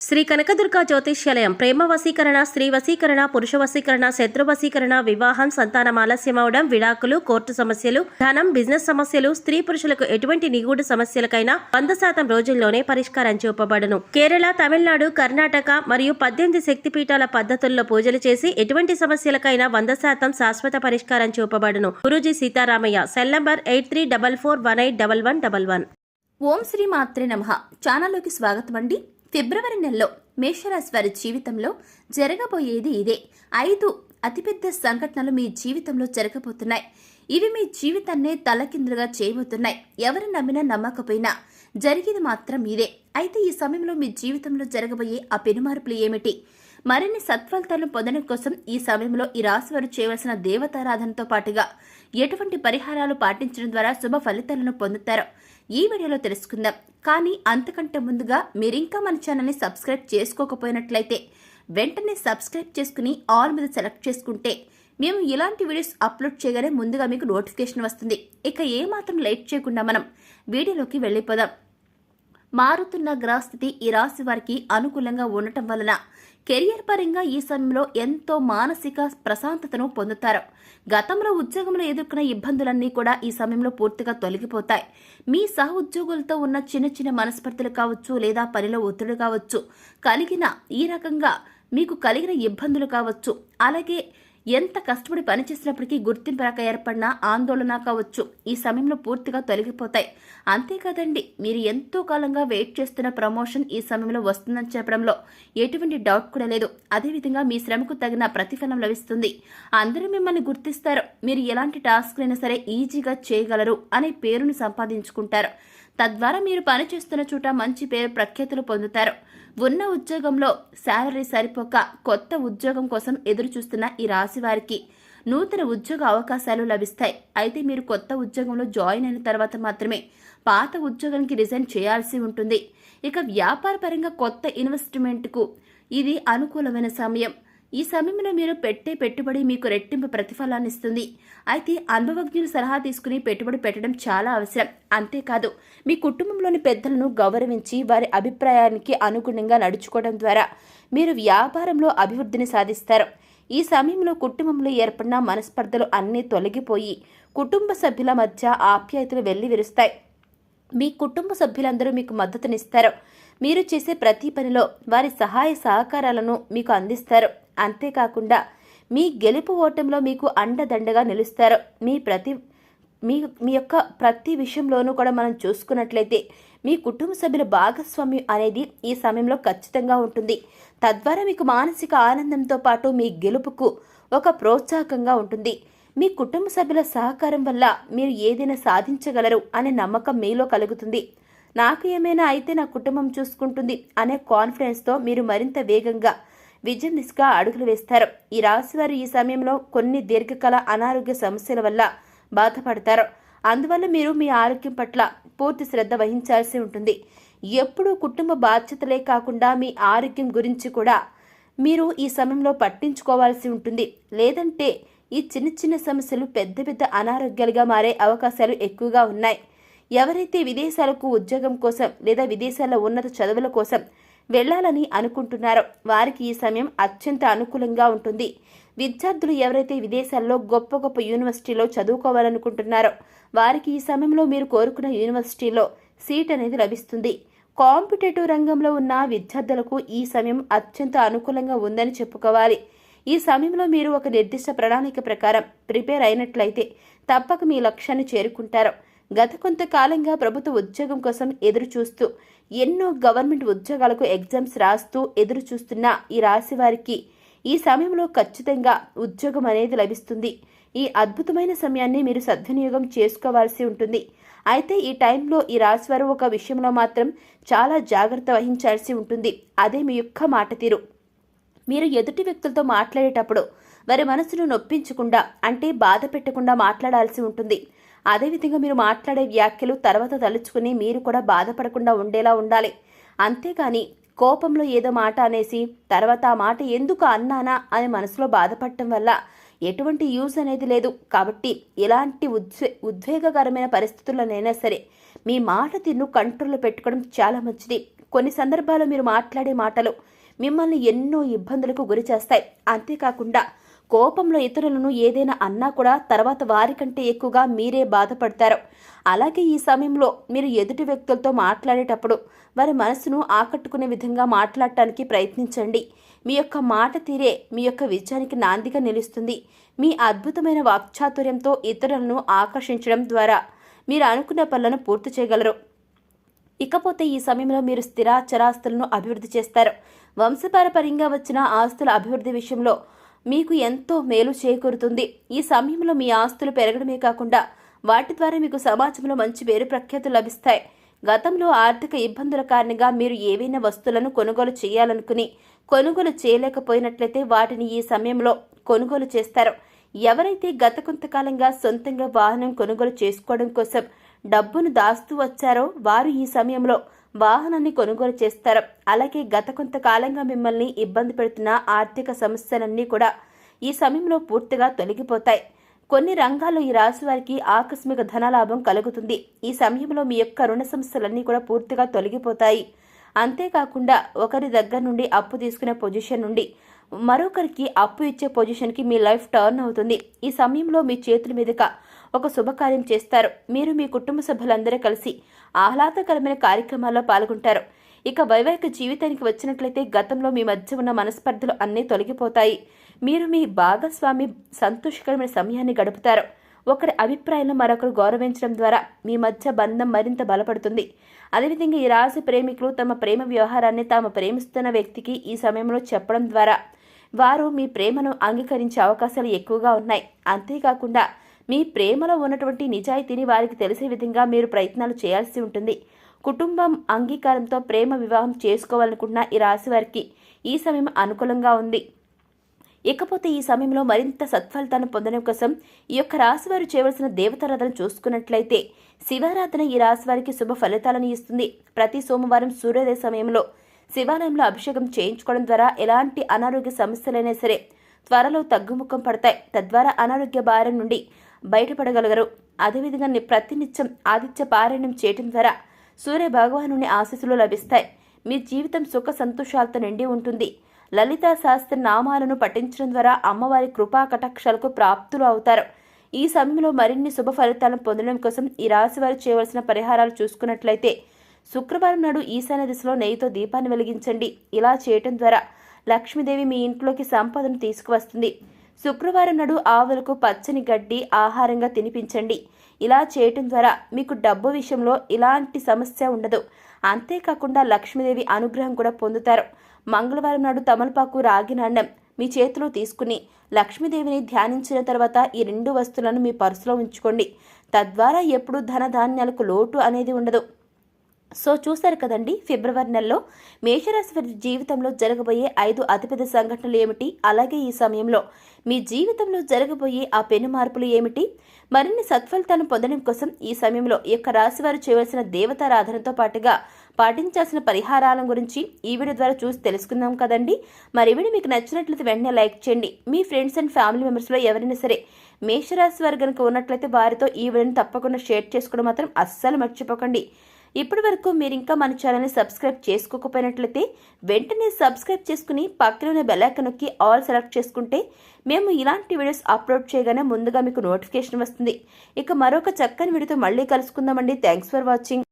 శ్రీ కనకదుర్గ జ్యోతిష్యాలయం ప్రేమ వశీకరణ, స్త్రీ వశీకరణ, పురుష వశీకరణ, శత్రు వశీకరణ, వివాహం, సంతానం ఆలస్యమవడం, విడాకులు, కోర్టు సమస్యలు, ధనం, బిజినెస్ సమస్యలు, స్త్రీ పురుషులకు ఎటువంటి నిగూఢ సమస్యలకైనా 100% రోజుల్లోనే పరిష్కారం చూపబడును. కేరళ, తమిళనాడు, కర్ణాటక మరియు 18 శక్తిపీఠాల పద్ధతుల్లో పూజలు చేసి ఎటువంటి సమస్యలకైనా 100% శాశ్వత పరిష్కారం చూపబడును. గురూజీ సీతారామయ్య. Cell number 8344181111. ఓం శ్రీ మాత్రే నమః. ఛానల్లోకి స్వాగతం అండి. ఫిబ్రవరి నెలలో మేషరాశి వారి జీవితంలో జరగబోయేది ఇదే. 5 అతిపెద్ద సంఘటనలు మీ జీవితంలో జరగబోతున్నాయి. ఇవి మీ జీవితాన్నే తలకిందులుగా చేయబోతున్నాయి. ఎవరు నమ్మినా నమ్మకపోయినా జరిగేది మాత్రం ఇదే. అయితే ఈ సమయంలో మీ జీవితంలో జరగబోయే ఆ పెనుమార్పులు ఏమిటి? మరిన్ని సత్ఫలితాలను పొందడం కోసం ఈ సమయంలో ఈ రాశి వారు చేయవలసిన దేవతారాధనతో పాటుగా ఎటువంటి పరిహారాలు పాటించడం ద్వారా శుభ ఫలితాలను పొందుతారో ఈ వీడియోలో తెలుసుకుందాం. కానీ అంతకంటే ముందుగా మీరింకా మన ఛానల్ని సబ్స్క్రైబ్ చేసుకోకపోయినట్లయితే వెంటనే సబ్స్క్రైబ్ చేసుకుని ఆల్ మీద సెలెక్ట్ చేసుకుంటే మేము ఇలాంటి వీడియోస్ అప్లోడ్ చేయగానే ముందుగా మీకు నోటిఫికేషన్ వస్తుంది. ఇక ఏమాత్రం లేట్ చేయకుండా మనం వీడియోలోకి వెళ్ళిపోదాం. మారుతున్న గ్రహస్థితి ఈ రాశి వారికి అనుకూలంగా ఉండటం వలన కెరియర్ పరంగా ఈ సమయంలో ఎంతో మానసిక ప్రశాంతతను పొందుతారు. గతంలో ఉద్యోగంలో ఎదుర్కొన్న ఇబ్బందులన్నీ కూడా ఈ సమయంలో పూర్తిగా తొలగిపోతాయి. మీ సహ ఉద్యోగులతో ఉన్న చిన్న చిన్న మనస్పర్ధలు కావచ్చు, లేదా పనిలో ఒత్తిడి కావచ్చు, ఈ రకంగా మీకు కలిగిన ఇబ్బందులు కావచ్చు, అలాగే ఎంత కష్టపడి పనిచేసినప్పటికీ గుర్తింపు రాక ఏర్పడిన ఆందోళన కావచ్చు, ఈ సమయంలో పూర్తిగా తొలగిపోతాయి. అంతేకాదండి, మీరు ఎంతో కాలంగా వెయిట్ చేస్తున్న ప్రమోషన్ ఈ సమయంలో వస్తుందని చెప్పడంలో ఎటువంటి డౌట్ కూడా లేదు. అదేవిధంగా మీ శ్రమకు తగిన ప్రతిఫలం లభిస్తుంది. అందరూ మిమ్మల్ని గుర్తిస్తారు. మీరు ఎలాంటి టాస్క్లైనా సరే ఈజీగా చేయగలరు అనే పేరును సంపాదించుకుంటారు. తద్వారా మీరు పనిచేస్తున్న చోట మంచి పేరు ప్రఖ్యాతులు పొందుతారు. ఉన్న ఉద్యోగంలో శాలరీ సరిపోక కొత్త ఉద్యోగం కోసం ఎదురు చూస్తున్న ఈ రాశి వారికి నూతన ఉద్యోగ అవకాశాలు లభిస్తాయి. అయితే మీరు కొత్త ఉద్యోగంలో జాయిన్ అయిన తర్వాత మాత్రమే పాత ఉద్యోగానికి రిజైన్ చేయాల్సి ఉంటుంది. ఇక వ్యాపార పరంగా కొత్త ఇన్వెస్ట్మెంట్కు ఇది అనుకూలమైన సమయం. ఈ సమయంలో మీరు పెట్టే పెట్టుబడి మీకు రెట్టింపు ప్రతిఫలాన్ని ఇస్తుంది. అయితే అనుభవజ్ఞుల సలహా తీసుకుని పెట్టుబడి పెట్టడం చాలా అవసరం. అంతేకాదు, మీ కుటుంబంలోని పెద్దలను గౌరవించి వారి అభిప్రాయానికి అనుగుణంగా నడుచుకోవడం ద్వారా మీరు వ్యాపారంలో అభివృద్ధిని సాధిస్తారు. ఈ సమయంలో కుటుంబంలో ఏర్పడిన మనస్పర్ధలు అన్నీ తొలగిపోయి కుటుంబ సభ్యుల మధ్య ఆప్యాయతలు వెల్లివిరుస్తాయి. మీ కుటుంబ సభ్యులందరూ మీకు మద్దతునిస్తారు. మీరు చేసే ప్రతి పనిలో వారి సహాయ సహకారాలను మీకు అందిస్తారు. అంతేకాకుండా మీ గెలుపు ఓటంలో మీకు అండదండగా నిలుస్తారు. మీ యొక్క ప్రతి విషయంలోనూ కూడా మనం చూసుకున్నట్లయితే మీ కుటుంబ సభ్యుల భాగస్వామ్యం అనేది ఈ సమయంలో ఖచ్చితంగా ఉంటుంది. తద్వారా మీకు మానసిక ఆనందంతో పాటు మీ గెలుపుకు ఒక ప్రోత్సాహకంగా ఉంటుంది. మీ కుటుంబ సభ్యుల సహకారం వల్ల మీరు ఏదైనా సాధించగలరు అనే నమ్మకం మీలో కలుగుతుంది. నాకు ఏమైనా అయితే నా కుటుంబం చూసుకుంటుంది అనే కాన్ఫిడెన్స్తో మీరు మరింత వేగంగా విజయం దిశగా అడుగులు వేస్తారు. ఈ రాశివారు ఈ సమయంలో కొన్ని దీర్ఘకాల అనారోగ్య సమస్యల వల్ల బాధపడతారు. అందువల్ల మీరు మీ ఆరోగ్యం పట్ల పూర్తి శ్రద్ధ వహించాల్సి ఉంటుంది. ఎప్పుడూ కుటుంబ బాధ్యతలే కాకుండా మీ ఆరోగ్యం గురించి కూడా మీరు ఈ సమయంలో పట్టించుకోవాల్సి ఉంటుంది. లేదంటే ఈ చిన్న చిన్న సమస్యలు పెద్ద పెద్ద అనారోగ్యాలుగా మారే అవకాశాలు ఎక్కువగా ఉన్నాయి. ఎవరైతే విదేశాలకు ఉద్యోగం కోసం లేదా విదేశాల్లో ఉన్నత చదువుల కోసం వెళ్లాలని అనుకుంటున్నారో వారికి ఈ సమయం అత్యంత అనుకూలంగా ఉంటుంది. విద్యార్థులు ఎవరైతే విదేశాల్లో గొప్ప గొప్ప యూనివర్సిటీలో చదువుకోవాలనుకుంటున్నారో వారికి ఈ సమయంలో మీరు కోరుకున్న యూనివర్సిటీలో సీట్ అనేది లభిస్తుంది. కాంపిటేటివ్ రంగంలో ఉన్న విద్యార్థులకు ఈ సమయం అత్యంత అనుకూలంగా ఉందని చెప్పుకోవాలి. ఈ సమయంలో మీరు ఒక నిర్దిష్ట ప్రణాళిక ప్రకారం ప్రిపేర్ అయినట్లయితే తప్పక మీ లక్ష్యాన్ని చేరుకుంటారు. గత కొంతకాలంగా ప్రభుత్వ ఉద్యోగం కోసం ఎదురు చూస్తూ ఎన్నో గవర్నమెంట్ ఉద్యోగాలకు ఎగ్జామ్స్ రాస్తూ ఎదురు చూస్తున్న ఈ రాశి వారికి ఈ సమయంలో ఖచ్చితంగా ఉద్యోగం అనేది లభిస్తుంది. ఈ అద్భుతమైన సమయాన్ని మీరు సద్వినియోగం చేసుకోవాల్సి ఉంటుంది. అయితే ఈ టైంలో ఈ రాశి వారు ఒక విషయంలో మాత్రం చాలా జాగ్రత్త వహించాల్సి ఉంటుంది. అదే మీ యొక్క మాట తీరు. మీరు ఎదుటి వ్యక్తులతో మాట్లాడేటప్పుడు వారి మనసును నొప్పించకుండా, అంటే బాధ పెట్టకుండా మాట్లాడాల్సి ఉంటుంది. అదేవిధంగా మీరు మాట్లాడే వ్యాఖ్యలు తర్వాత తలుచుకుని మీరు కూడా బాధపడకుండా ఉండేలా ఉండాలి. అంతేకాని కోపంలో ఏదో మాట అనేసి తర్వాత ఆ మాట ఎందుకు అన్నానా అని మనసులో బాధపడటం వల్ల ఎటువంటి యూజ్ అనేది లేదు. కాబట్టి ఎలాంటి ఉద్వేగకరమైన పరిస్థితుల్లోనైనా సరే మీ మాట తీరును కంట్రోల్లో పెట్టుకోవడం చాలా మంచిది. కొన్ని సందర్భాల్లో మీరు మాట్లాడే మాటలు మిమ్మల్ని ఎన్నో ఇబ్బందులకు గురి చేస్తాయి. అంతేకాకుండా కోపంలో ఇతరులను ఏదైనా అన్నా కూడా తర్వాత వారికంటే ఎక్కువగా మీరే బాధపడతారు. అలాగే ఈ సమయంలో మీరు ఎదుటి వ్యక్తులతో మాట్లాడేటప్పుడు వారి మనసును ఆకట్టుకునే విధంగా మాట్లాడటానికి ప్రయత్నించండి. మీ యొక్క మాట తీరే మీ యొక్క విజయానికి నాందిగా నిలుస్తుంది. మీ అద్భుతమైన వాక్చాతుర్యంతో ఇతరులను ఆకర్షించడం ద్వారా మీరు అనుకున్న పనులను పూర్తి చేయగలరు. ఇకపోతే ఈ సమయంలో మీరు స్థిర చరాస్తులను అభివృద్ధి చేస్తారు. వంశపారపర్యంగా వచ్చిన ఆస్తుల అభివృద్ధి విషయంలో మీకు ఎంతో మేలు చేకూరుతుంది. ఈ సమయంలో మీ ఆస్తులు పెరగడమే కాకుండా వాటి ద్వారా మీకు సమాజంలో మంచి పేరు ప్రఖ్యాతులు లభిస్తాయి. గతంలో ఆర్థిక ఇబ్బందుల కారణంగా మీరు ఏవైనా వస్తువులను కొనుగోలు చేయాలనుకుని కొనుగోలు చేయలేకపోయినట్లయితే వాటిని ఈ సమయంలో కొనుగోలు చేస్తారు. ఎవరైతే గత కొంతకాలంగా సొంతంగా వాహనం కొనుగోలు చేసుకోవడం కోసం డబ్బును దాస్తూ వచ్చారో వారు ఈ సమయంలో వాహనాన్ని కొనుగోలు చేస్తారు. అలాగే గత కొంతకాలంగా మిమ్మల్ని ఇబ్బంది పెడుతున్న ఆర్థిక సమస్యలన్నీ కూడా ఈ సమయంలో పూర్తిగా తొలగిపోతాయి. కొన్ని రంగాల్లో ఈ రాశి వారికి ఆకస్మిక ధనలాభం కలుగుతుంది. ఈ సమయంలో మీ యొక్క రుణ సమస్యలన్నీ కూడా పూర్తిగా తొలగిపోతాయి. అంతేకాకుండా ఒకరి దగ్గర నుండి అప్పు తీసుకునే పొజిషన్ నుండి మరొకరికి అప్పు ఇచ్చే పొజిషన్కి మీ లైఫ్ టర్న్ అవుతుంది. ఈ సమయంలో మీ చేతుల మీదుగా ఒక శుభకార్యం చేస్తారు. మీరు మీ కుటుంబ సభ్యులందరూ కలిసి ఆహ్లాదకరమైన కార్యక్రమాల్లో పాల్గొంటారు. ఇక వైవాహిక జీవితానికి వచ్చినట్లయితే గతంలో మీ మధ్య ఉన్న మనస్పర్ధలు అన్నీ తొలగిపోతాయి. మీరు మీ భాగస్వామి సంతోషకరమైన సమయాన్ని గడుపుతారు. ఒకరి అభిప్రాయాలను మరొకరు గౌరవించడం ద్వారా మీ మధ్య బంధం మరింత బలపడుతుంది. అదేవిధంగా ఈ రాశి ప్రేమికులు తమ ప్రేమ వ్యవహారాన్ని తాము ప్రేమిస్తున్న వ్యక్తికి ఈ సమయంలో చెప్పడం ద్వారా వారు మీ ప్రేమను అంగీకరించే అవకాశాలు ఎక్కువగా ఉన్నాయి. అంతేకాకుండా మీ ప్రేమలో ఉన్నటువంటి నిజాయితీని వారికి తెలిసే విధంగా మీరు ప్రయత్నాలు చేయాల్సి ఉంటుంది. కుటుంబం అంగీకారంతో ప్రేమ వివాహం చేసుకోవాలనుకున్న ఈ రాశి వారికి ఈ సమయం అనుకూలంగా ఉంది. ఇకపోతే ఈ సమయంలో మరింత సత్ఫలితాన్ని పొందడం కోసం ఈ యొక్క రాశి వారు చేయవలసిన దేవతారాధన చూసుకున్నట్లయితే శివారాధన ఈ రాశి వారికి శుభ ఫలితాలను ఇస్తుంది. ప్రతి సోమవారం సూర్యోదయ సమయంలో శివాలయంలో అభిషేకం చేయించుకోవడం ద్వారా ఎలాంటి అనారోగ్య సమస్యలైనా సరే త్వరలో తగ్గుముఖం పడతాయి. తద్వారా అనారోగ్య భారం నుండి బయటపడగలగరు. అదేవిధంగా ప్రతినిత్యం ఆదిత్య పారాయణం చేయడం ద్వారా సూర్య భగవానుని ఆశీస్సులు లభిస్తాయి. మీ జీవితం సుఖ సంతోషాలతో నిండి ఉంటుంది. లలితా శాస్త్ర నామాలను పఠించడం ద్వారా అమ్మవారి కృపా కటాక్షాలకు ప్రాప్తులు అవుతారు. ఈ సమయంలో మరిన్ని శుభ ఫలితాలను పొందడం కోసం ఈ రాశి వారు చేయవలసిన పరిహారాలు చూసుకున్నట్లయితే శుక్రవారం నాడు ఈశాన్య దిశలో నెయ్యితో దీపాన్ని వెలిగించండి. ఇలా చేయటం ద్వారా లక్ష్మీదేవి మీ ఇంట్లోకి సంపదను తీసుకువస్తుంది. శుక్రవారం నాడు ఆవులకు పచ్చని గడ్డి ఆహారంగా తినిపించండి. ఇలా చేయటం ద్వారా మీకు డబ్బు విషయంలో ఇలాంటి సమస్య ఉండదు. అంతేకాకుండా లక్ష్మీదేవి అనుగ్రహం కూడా పొందుతారు. మంగళవారం నాడు తమలపాకు రాగి నాణ్యం మీ చేతిలో తీసుకుని లక్ష్మీదేవిని ధ్యానించిన తర్వాత ఈ 2 వస్తువులను మీ పర్సులో ఉంచుకోండి. తద్వారా ఎప్పుడూ ధనధాన్యాలకు లోటు అనేది ఉండదు. సో చూశారు కదండి, ఫిబ్రవరి నెలలో మేషరాశి వారి జీవితంలో జరగబోయే 5 అతిపెద్ద సంఘటనలు ఏమిటి, అలాగే ఈ సమయంలో మీ జీవితంలో జరగబోయే ఆ పెను మార్పులు ఏమిటి, మరిన్ని సత్ఫలితాలను పొందడం కోసం ఈ సమయంలో ఈ యొక్క రాశి వారు చేయవలసిన దేవతారాధనతో పాటుగా పాటించాల్సిన పరిహారాల గురించి ఈ వీడియో ద్వారా చూసి తెలుసుకుందాం కదండి. మరి ఈ వీడియో మీకు నచ్చినట్లయితే వెంటనే లైక్ చేయండి. మీ ఫ్రెండ్స్ అండ్ ఫ్యామిలీ మెంబర్స్లో ఎవరైనా సరే మేషరాశి వారు కనుక ఉన్నట్లయితే వారితో ఈ వీడియోని తప్పకుండా షేర్ చేసుకోవడం మాత్రం అస్సలు మర్చిపోకండి. ఇప్పటి వరకు మీరు ఇంకా మన ఛానల్ని సబ్స్క్రైబ్ చేసుకోకపోయినట్లయితే వెంటనే సబ్స్క్రైబ్ చేసుకుని పక్కనే బెల్ ఐకాన్ నొక్కి ఆల్ సెలెక్ట్ చేసుకుంటే మేము ఇలాంటి వీడియోస్ అప్లోడ్ చేయగానే ముందుగా మీకు నోటిఫికేషన్ వస్తుంది. ఇక మరొక చక్కని వీడియోతో మళ్ళీ కలుసుకుందామండి. Thanks for watching.